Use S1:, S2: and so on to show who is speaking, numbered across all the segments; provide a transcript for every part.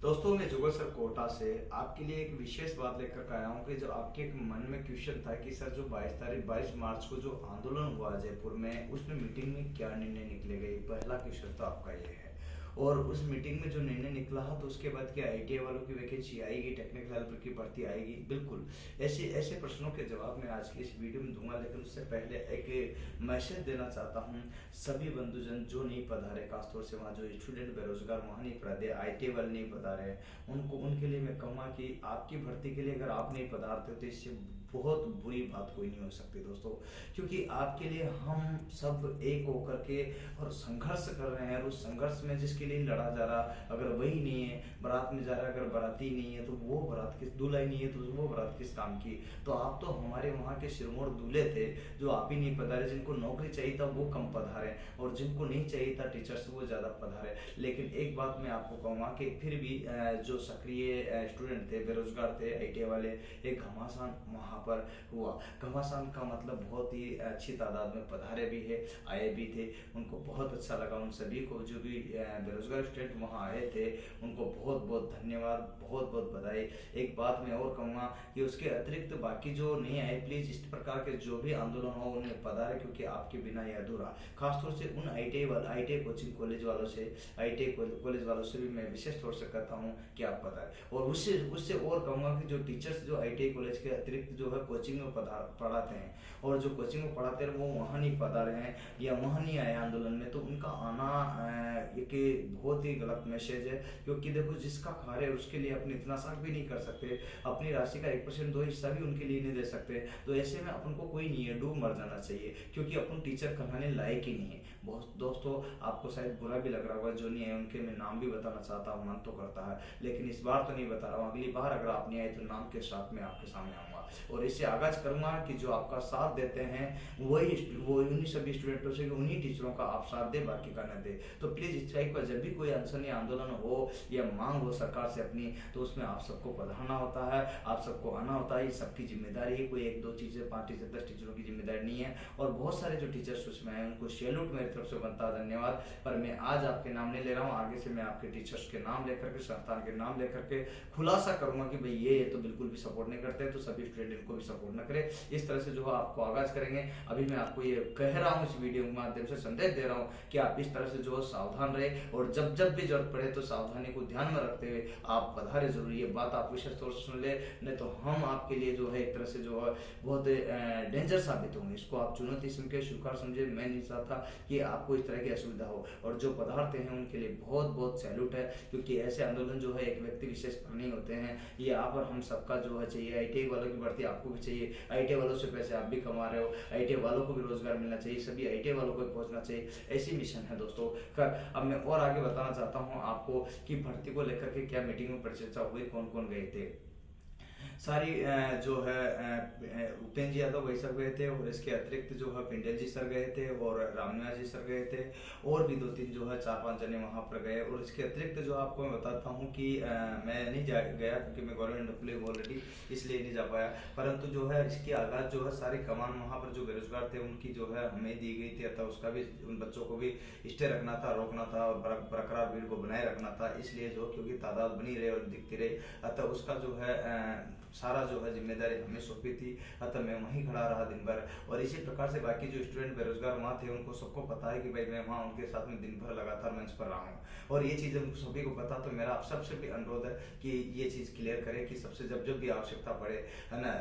S1: दोस्तों मैं जुगल सर कोटा से आपके लिए एक विशेष बात लेकर आया हूँ कि जो आपके एक मन में क्वेश्चन था कि सर जो 22 मार्च को जो आंदोलन हुआ जयपुर में, उसमें मीटिंग में क्या निर्णय निकले गए। पहला क्वेश्चन तो आपका ये है। और उस मीटिंग में जो निर्णय निकला है तो उसके बाद क्या आईटीआई वालों की वैकेंसी आएगी, टेक्निकल हेल्पर की भर्ती आएगी? बिल्कुल ऐसे ऐसे प्रश्नों के जवाब मैं आज की इस वीडियो में दूंगा। लेकिन उससे पहले एक मैसेज देना चाहता हूँ सभी बंधुजन जो नहीं पधारे, खासतौर से वहाँ जो स्टूडेंट बेरोजगार वहाँ नहीं पढ़ाते, आईटीआई वाले नहीं पधारे, उनके लिए मैं कहूँगा कि आपकी भर्ती के लिए अगर आप नहीं पधारते तो इससे बहुत बुरी बात कोई नहीं हो सकती दोस्तों। क्योंकि आपके लिए हम सब एक होकर के और संघर्ष कर रहे हैं, और उस संघर्ष में जिसके लिए लड़ा जा रहा अगर वही नहीं है, बारात में जा रहा है अगर बाराती नहीं है तो वो बारात किस, दूल्हा ही नहीं है तो वो बारात किस काम की। तो आप तो हमारे वहाँ के सिरमौर दूल्हे थे जो आप ही नहीं पधारे। जिनको नौकरी चाहिए था वो कम पधारे, और जिनको नहीं चाहिए था टीचर्स वो ज़्यादा पधारे। लेकिन एक बात मैं आपको कहूँगा कि फिर भी जो सक्रिय स्टूडेंट थे, बेरोजगार थे, आईटीआई वाले, एक घमासान वहाँ पर हुआ। घमासान का मतलब बहुत ही अच्छी तादाद में पधारे भी है, आए भी थे, उनको बहुत अच्छा लगा। उन सभी को जो भी बेरोजगार स्टूडेंट वहाँ आए थे उनको बहुत बहुत धन्यवाद, बहुत बहुत बधाई। एक बात मैं और कहूँगा कि उसके अतिरिक्त बाकी जो नहीं आए प्लीज इस प्रकार के जो भी आंदोलन हो उन्हें पधारे, क्योंकि आपके बिना यह अधूरा। खासतौर से उन आईटीआई कोचिंग कॉलेज वालों से, आईटीआई कॉलेज वालों से भी मैं विशेष तौर से कहता हूँ कि आप पधारे। और उससे उससे और कहूँगा कि जो टीचर्स जो आईटीआई कॉलेज के अतिरिक्त जो है कोचिंग में पढ़ाते हैं, और जो कोचिंग में पढ़ाते हैं वो वहाँ नहीं पधारे हैं या वहाँ नहीं आए आंदोलन में, तो उनका आना एक बहुत ही गलत मैसेज है। क्योंकि देखो जिसका खा रहे उसके लिए अपनी इतना साख भी नहीं कर सकते, अपनी राशि का 1% 2 हिस्सा भी उनके लिए नहीं दे सकते। तो ऐसे में अपन को कोई नहीं है, डूब मर जाना चाहिए, क्योंकि अपन टीचर कहलाने लायक ही नहीं है। बहुत दोस्तों आपको शायद बुरा भी लग रहा होगा, जो नहीं है उनके मैं नाम भी बताना चाहता हूँ, मन तो करता है लेकिन इस बार तो नहीं बता रहा हूँ। अगली बार अगर आप नहीं आए तो नाम के साथ में आपके सामने आऊँगा, और इससे आगाज करूँगा कि जो आपका साथ देते हैं वो उन्हीं सभी स्टूडेंटों से, उन्हीं टीचरों का आप साथ दे, बाकी का न दे। तो प्लीज इस टाइप का जब भी कोई अनशन या आंदोलन हो या मांग हो सरकार से अपनी, तो उसमें आप सबको पधारना होता है, आप सबको आना होता है। ये सबकी जिम्मेदारी है, कोई 1 2 टीचर 5 टीचर 10 टीचरों की जिम्मेदारी नहीं है। और बहुत सारे जो टीचर्स उसमें आए उनको सैल्यूट मेरी तरफ से बनता है, धन्यवाद। पर मैं आज आपके नाम नहीं ले रहा हूँ, आगे से मैं आपके टीचर्स के नाम लेकर के, संस्थान के नाम लेकर के खुलासा करूंगा कि भाई ये तो बिल्कुल भी सपोर्ट नहीं करते, तो सभी स्टूडेंट इनको भी सपोर्ट न करे। इस तरह से जो है आपको आगाज करेंगे। अभी मैं आपको ये कह रहा हूँ, इस वीडियो के माध्यम से संदेश दे रहा हूँ कि आप इस तरह से जो है सावधान रहे, और जब जब भी जरूरत पड़े तो सावधानी को ध्यान में रखते हुए आप पधारे जरूर। ये बात आप विशेष तौर से सुन ले, नहीं तो हम आपके लिए जो है एक तरह से जो है बहुत डेंजर साबित होंगे। इसको आप चुनौती समझ के स्वीकार समझे। मैं नहीं चाहता कि आपको इस तरह की असुविधा हो, और जो पधारते हैं उनके लिए बहुत बहुत सैल्यूट है, क्योंकि ऐसे आंदोलन जो है एक व्यक्ति विशेष पर नहीं होते हैं। ये आप और हम सबका जो है चाहिए। आईटीआई वालों की भर्ती आपको भी चाहिए, आईटीआई वालों से पैसे आप भी कमा रहे हो, आईटीआई वालों को भी रोजगार मिलना चाहिए, सभी आईटीआई वालों को पहुंचना चाहिए। ऐसी मिशन है दोस्तों। कर अब मैं और आगे बताना चाहता हूं आपको कि भर्ती को लेकर के क्या मीटिंग में परिचर्चा हुई, कौन कौन गए थे। सारी जो है उपेंद्र जी यादव वही सब गए थे, और इसके अतिरिक्त जो है पिंडल जी सर गए थे, और रामनिवास जी सर गए थे, और भी 2 3 जो है 4 5 जने वहाँ पर गए। और इसके अतिरिक्त जो आपको मैं बताता हूँ कि मैं नहीं गया क्योंकि मैं गवर्नमेंट एम्प्लॉय हूँ ऑलरेडी, इसलिए नहीं जा पाया। परंतु जो है इसकी आगाज जो है सारी कमान वहाँ पर जो बेरोजगार थे उनकी जो है हमें दी गई थी, अतः उसका भी उन बच्चों को भी स्टे रखना था, रोकना था, और बरकरार भीड़ को बनाए रखना था। इसलिए जो क्योंकि तादाद बनी रहे और दिखती रहे, अतः उसका जो है सारा जो है जिम्मेदारी हमें सौंपी थी, अतः मैं वहीं खड़ा रहा दिन भर। और इसी प्रकार से बाकी जो स्टूडेंट बेरोजगार वहाँ थे उनको सबको पता है कि भाई मैं वहाँ उनके साथ में दिन भर लगातार मंच पर रहा हूँ, और ये चीज़ उनको सभी को पता। तो मेरा आप सबसे भी अनुरोध है कि ये चीज़ क्लियर करें कि सबसे जब जब भी आवश्यकता पड़े, है ना,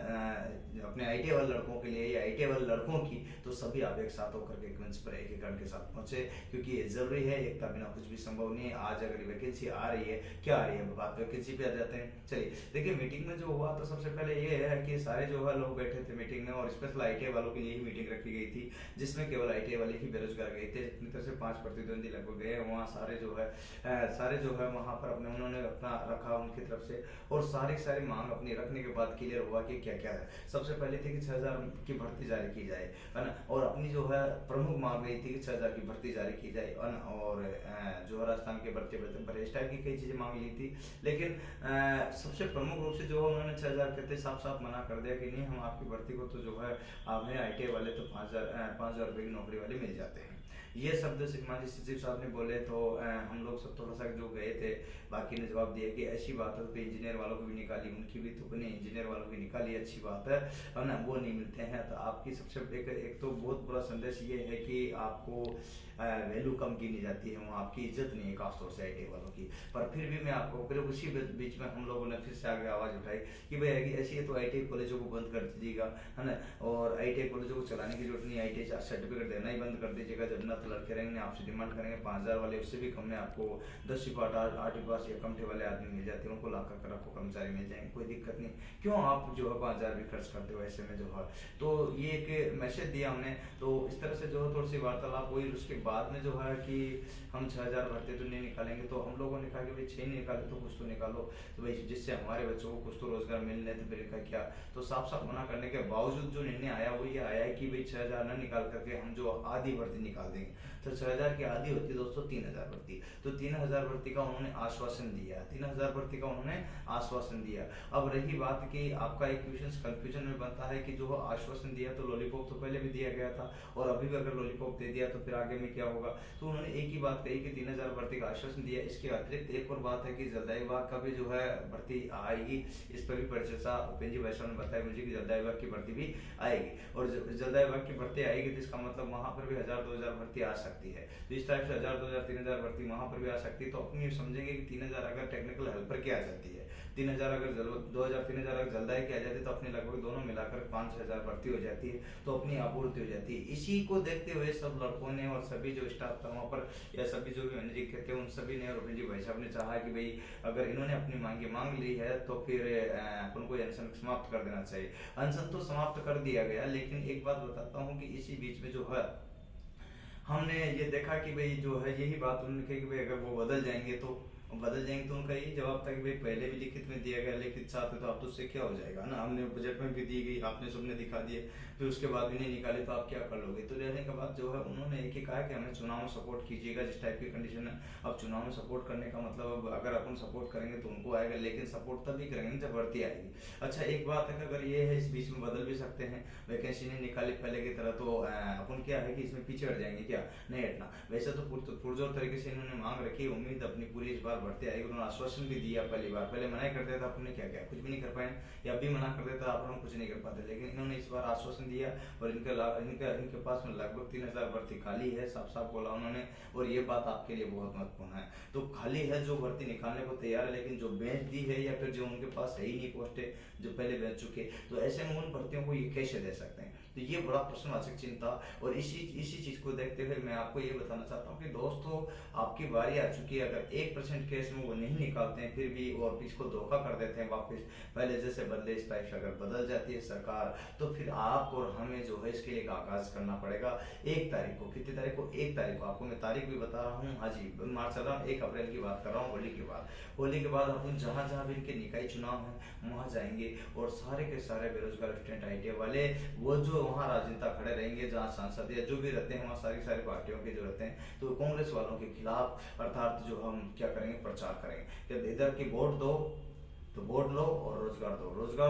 S1: अपने आईटीआई वाले लड़कों के लिए या आईटीआई वाले लड़कों की, तो सभी आप एक साथ होकर के एक मंच पर एक एक के साथ पहुंचे, क्योंकि ये जरूरी है। एकता बिना कुछ भी संभव नहीं है। आज अगर वैकेंसी आ रही है, क्या आ रही है, बात वैकेंसी पे आ जाते हैं। चलिए देखिए, मीटिंग में जो हुआ तो सबसे पहले ये है कि सारे जो है लोग बैठे थे मीटिंग में, और स्पेशल आईटीआई वालों के लिए ही मीटिंग रखी गई थी, जिसमें केवल आईटीआई वाले ही बेरोजगार गए थे। इतनी तरह से 5 प्रतिद्वंदी लगभग गए वहाँ। सारे जो है वहाँ पर अपने उन्होंने अपना रखा उनकी तरफ से, और सारी मांग अपनी रखने के बाद क्लियर हुआ कि क्या क्या है। सबसे पहले थी कि 6000 की भर्ती जारी की जाए, है ना, और अपनी जो है प्रमुख मांग रही थी कि 6000 की भर्ती जारी की जाए, और जो है राजस्थान के भर्ती इस टाइप की कई चीजें मांग ली थी। लेकिन सबसे प्रमुख रूप से जो है उन्होंने 6000 कहते साफ साफ मना कर दिया कि नहीं, हम आपकी भर्ती को तो जो है हमें आईटीआई वाले तो 5000 रुपये की नौकरी वाले मिल जाते हैं। ये शब्द माननीय सचिव साहब ने बोले तो हम लोग सब थोड़ा सा जो गए थे, बाकी ने जवाब दिया कि ऐसी बात है, तो इंजीनियर वालों को भी निकाली, उनकी भी तो नहीं, इंजीनियर वालों की निकाली, अच्छी बात है ना, वो नहीं मिलते हैं। तो आपकी सबसे एक तो बहुत बुरा संदेश ये है कि आपको वैल्यू कम कीनी जाती है, वहाँ आपकी इज्जत नहीं है खासतौर से आईटी वालों की। पर फिर भी मैं आपको फिर उसी बीच में हम लोगों ने फिर से आगे आवाज उठाई कि भाई ऐसी है तो आईटी कॉलेजों को बंद कर दीजिएगा, है ना, और आईटी कॉलेजों को चलाने की जरूरत नहीं, आईटी सर्टिफिकेट देना ही बंद कर दीजिएगा। जब ना तो लड़के रहेंगे आपसे डिमांड करेंगे 5,000 वाले, उससे भी कम में आपको 10वीं पास 8वीं पास या कमठे वाले आदमी मिल जाते हैं, उनको ला कर आपको कर्मचारी मिल जाएंगे, कोई दिक्कत नहीं। क्यों आप जो है 5,000 भी खर्च करते हो ऐसे में जो है। तो ये एक मैसेज दिया हमने। तो इस तरह से जो है थोड़ी सी वार्तालाप हुई। उसके बाद में जो है कि हम 6,000 भर्ती तो नहीं निकालेंगे, तो हम लोगों ने कहा कि भाई 6 नहीं निकाले तो कुछ तो निकालो, तो भाई जिससे हमारे बच्चों को कुछ तो रोजगार मिलने, तो फिर का क्या। तो साफ साफ मना करने के बावजूद जो निर्णय आया वो ये आया है कि भाई 6,000 न निकाल करके हम जो आधी भर्ती निकाल देंगे। तो 6,000 की आधी होती है दोस्तों 3,000 भर्ती। तो 3,000 भर्ती का उन्होंने आश्वासन दिया, 3,000 भर्ती का उन्होंने आश्वासन दिया। अब रही बात कि आपका एक कंफ्यूजन में बनता है कि जो आश्वासन दिया तो लॉलीपॉप तो पहले भी दिया गया था, और अभी भी अगर लॉलीपॉप दे दिया तो फिर आगे में क्या होगा। तो उन्होंने एक ही बात कही कि 3,000 भर्ती का आश्वासन दिया। इसके अतिरिक्त एक और बात है कि जलदाय विभाग का भी जो है भर्ती आएगी, इस पर भी परिचर्चा उपेंद्र जी भाई साहब ने बताया मुझे कि जलदाय विभाग की भर्ती भी आएगी, और जलदाय विभाग की भर्ती आएगी तो इसका मतलब वहां पर भी 1,000-2,000 भर्ती आ सकती है। तो इस टाइप से 1,000-2,000-3,000 भर्ती वहां पर भी आ सकती है। तो अपनी समझेंगे कि 3,000 अगर टेक्निकल हेल्पर की आ जाती है, 3,000 अगर 2,000-3,000 अगर जलदाय की आ जाती है, तो अपने लगभग दोनों मिलाकर 5,000 भर्ती हो जाती है, तो अपनी आपूर्ति हो जाती है। इसी को देखते हुए सब लड़कों ने और सभी जो स्टाफ था वहाँ पर, या सभी जो भी मैनेजर थे, उन सभी ने और उपेंद्र जी भाई साहब ने चाहा कि भाई अगर इन्होंने अपनी मांग ली है तो फिर अपन को अनशन समाप्त कर देना चाहिए। अनशन तो समाप्त कर दिया गया, लेकिन एक बात बताता हूँ कि इसी बीच में जो है हमने ये देखा कि भाई जो है यही बात उन्होंने कही कि भाई अगर वो बदल जाएंगे तो उनका यही जवाब था कि भाई पहले भी लिखित में दिया गया, लिखित साथ है तो आप तो उससे क्या हो जाएगा ना, हमने बजट में भी दी गई, आपने सबने दिखा दिए, फिर उसके बाद भी नहीं निकाले तो आप क्या कर लोगे। तो रहने के बाद जो है उन्होंने एक ही कहा कि हमें चुनाव में सपोर्ट कीजिएगा, जिस टाइप की कंडीशन है। अब चुनाव में सपोर्ट करने का मतलब अब अगर अपन सपोर्ट करेंगे तो उनको आएगा, लेकिन सपोर्ट तभी करेंगे जब भर्ती आएगी। अच्छा एक बात है कि अगर ये है इस बीच में बदल भी सकते हैं, वैकेंसी नहीं निकाली पहले की तरह, तो अपन क्या है कि इसमें पीछे हट जाएंगे क्या, नहीं हटना। वैसे तो पुरजोर तरीके से इन्होंने मांग रखी, उम्मीद अपनी पूरी इस बार भर्ती आएगी। उन्होंने आश्वासन भी दिया पहली बार, पहले मना करते थे अपने क्या कुछ भी नहीं कर पाए, या अभी मना कर देता आप हम कुछ नहीं कर पाते, लेकिन इन्होंने इस बार आश्वासन दिया। और इनके पास में लगभग 3,000 भर्ती खाली है, साफ साफ बोला उन्होंने। और ये बात आपके लिए बहुत महत्वपूर्ण है। तो खाली है जो भर्ती निकालने को तैयार है, लेकिन जो बेच दी है या फिर जो उनके पास है ही नहीं पोस्टें जो पहले बेच चुके, तो ऐसे में उन भर्तियों को ये कैसे दे सकते हैं। तो ये बड़ा प्रश्नवाचक चिंता। और इसी चीज को देखते हुए मैं आपको ये बताना चाहता हूँ कि दोस्तों आपकी बारी आ चुकी है। अगर 1% केस में वो नहीं निकालते हैं फिर भी और इसको धोखा कर देते हैं वापस पहले जैसे बदले, इस टाइप से अगर बदल जाती है सरकार, तो फिर आप और हमें जो है इसके लिए आगाज करना पड़ेगा। 1 तारीख को, कितनी तारीख को, 1 तारीख को, आपको मैं तारीख भी बता रहा हूँ, हाँ जी मार्च 1 अप्रैल की बात कर रहा हूँ, होली के बाद अपन जहाँ जहाँ भी इनके निकाय चुनाव है वहाँ जाएंगे, और सारे के सारे बेरोजगार स्टूडेंट आईटीआई वाले वो जो वहाँ राजनेता खड़े रहेंगे, जहाँ सांसद या जो भी रहते हैं वहाँ सारी पार्टियों के जो रहते हैं, तो कांग्रेस वालों के खिलाफ अर्थात जो हम क्या करेंगे, प्रचार करेंगे कि इधर की वोट दो तो वोट लो, और रोजगार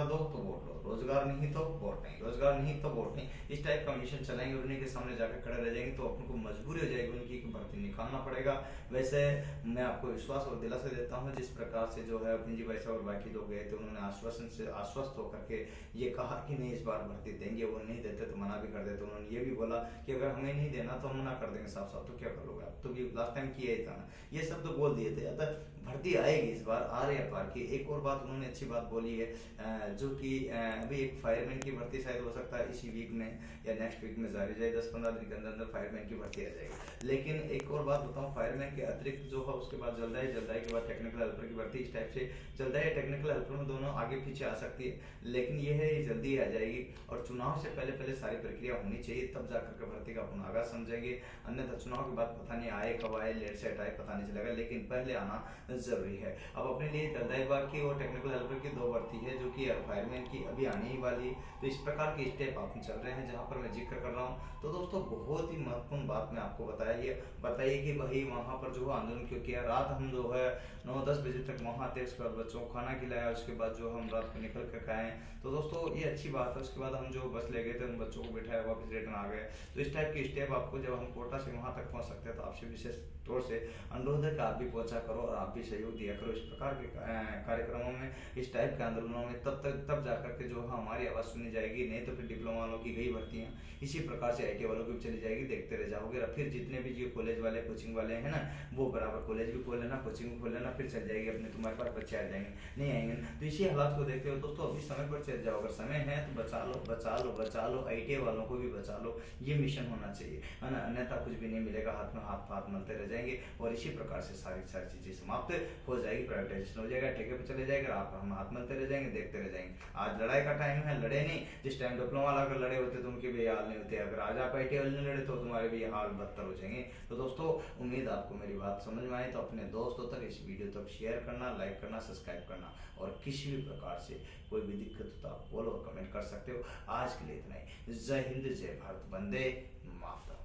S1: दो तो वोट लो, रोजगार नहीं तो वोट नहीं, रोजगार नहीं तो वोट नहीं, इस टाइप का मिशन चलाएंगे। उन्हीं के सामने जाकर खड़े रह जाएंगे तो अपन को मजबूरी हो जाएगी उनकी कि भर्ती निकालना पड़ेगा। वैसे मैं आपको विश्वास और दिलासा देता हूँ, जिस प्रकार से जो है अभिनजी भाई साहब और बाकी लोग गए थे, उन्होंने आश्वासन से आश्वस्त होकर के ये कहा कि नहीं इस बार भर्ती देंगे, वो नहीं देते तो मना भी कर देते। उन्होंने ये भी बोला कि अगर हमें नहीं देना तो हम मना कर देंगे साफ साफ, तो क्या करोगे आप, तो लास्ट टाइम किया ही था ना, ये सब तो बोल दिए थे। अतः भर्ती आएगी इस बार, आ रही है पार की। एक और बात उन्होंने अच्छी बात बोली है, जो कि अभी एक फायरमैन की भर्ती शायद हो सकता है इसी वीक में या नेक्स्ट वीक में जारी जाए, 10-15 दिन के अंदर फायरमैन की भर्ती आ जाएगी। लेकिन एक और बात बताऊं, फायरमैन के अतिरिक्त जो है उसके बाद जल्दाई के बाद टेक्निकल हेल्पर की भर्ती, इस टाइप से जल्दाई या टेक्निकल हेल्पर में दोनों आगे पीछे आ सकती है, लेकिन ये है ये जल्दी आ जाएगी। और चुनाव से पहले सारी प्रक्रिया होनी चाहिए, तब जाकर के भर्ती का अपन आगाज समझेंगे। अन्यथा चुनाव के बाद पता नहीं आए कब आए, लेट सेट आए पता नहीं चलेगा, लेकिन पहले आना जरूरी है। अब अपने लिए जल्दाई विभाग की और टेक्निकल हेल्पर की 2 भर्ती है जो कि फायरमैन की अभी आने ही वाली है। तो इस प्रकार के स्टेप आप चल रहे हैं जहाँ पर मैं जिक्र कर रहा हूँ। तो दोस्तों बहुत ही महत्वपूर्ण बात मैं आपको बताइए कि भाई वहाँ पर जो आंदोलन क्यों किया। रात हम जो है 9-10 बजे तक वहाँ थे, उसके बाद बच्चों को खाना खिलाया, उसके बाद जो हम रात को निकल कर खाएं। तो दोस्तों ये अच्छी बात है। उसके बाद हम जो बस ले गए थे उन बच्चों को बिठाया, वापस रिटर्न आ गए। तो इस टाइप के स्टेप आपको जब हम कोटा से वहाँ तक पहुँच सकते हैं तो आपसे विशेष तौर से अनुरोध है कि आप भी पहुंचा करो और आप भी सहयोग दिया करो इस प्रकार के कार्यक्रमों में, इस टाइप के आंदोलनों में। तब जाकर के जो हमारी आवाज़ सुनी जाएगी। नहीं तो फिर डिप्लोमा वालों की गई भर्तियाँ, इसी प्रकार से आईटी वालों की भी चली जाएगी, देखते रह जाओगे। और फिर जितने भी जो कॉलेज वाले कोचिंग वाले हैं ना, वो बराबर कॉलेज भी खोल लेना, कोचिंग भी खोल लेना, फिर चल जाएगी अपने, तुम्हारे पास बच्चे आ जाएंगे, नहीं आएंगे ना। तो इसी हालात को देखते हो दोस्तों अभी समय पर चल जाओ। अगर समय है तो बचा लो, बचा लो, बचा लो, आईटी वालों को भी बचा लो। ये मिशन होना चाहिए, है ना। अन्यथा कुछ भी नहीं मिलेगा, हाथ में हाथ मलते रह जाएंगे और इसी प्रकार से सारी चीजें समाप्त हो जाएगी, प्राइवेटाइजेशन हो जाएगा, ठेके पे चले जाएगा, आप हम हाथ मलते रह जाएंगे, देखते रह जाएंगे। आज लड़ाई का टाइम है, लड़े नहीं। जिस टाइम डिप्लोमा वाला अगर लड़े होते तो उनके भी हाल नहीं होते। अगर आज आप आईटी वाले नहीं लड़े तो तुम्हारे भी हाल बदतर हो जाएंगे। तो दोस्तों उम्मीद आपको मेरी बात समझ में आई। तो अपने दोस्तों तक इस वीडियो तक शेयर करना, लाइक करना, सब्सक्राइब करना। और किसी भी प्रकार से कोई भी दिक्कत हो तो आप बोलो और कमेंट कर सकते हो। आज के लिए इतना ही। जय हिंद, जय भारत, वंदे मातरम।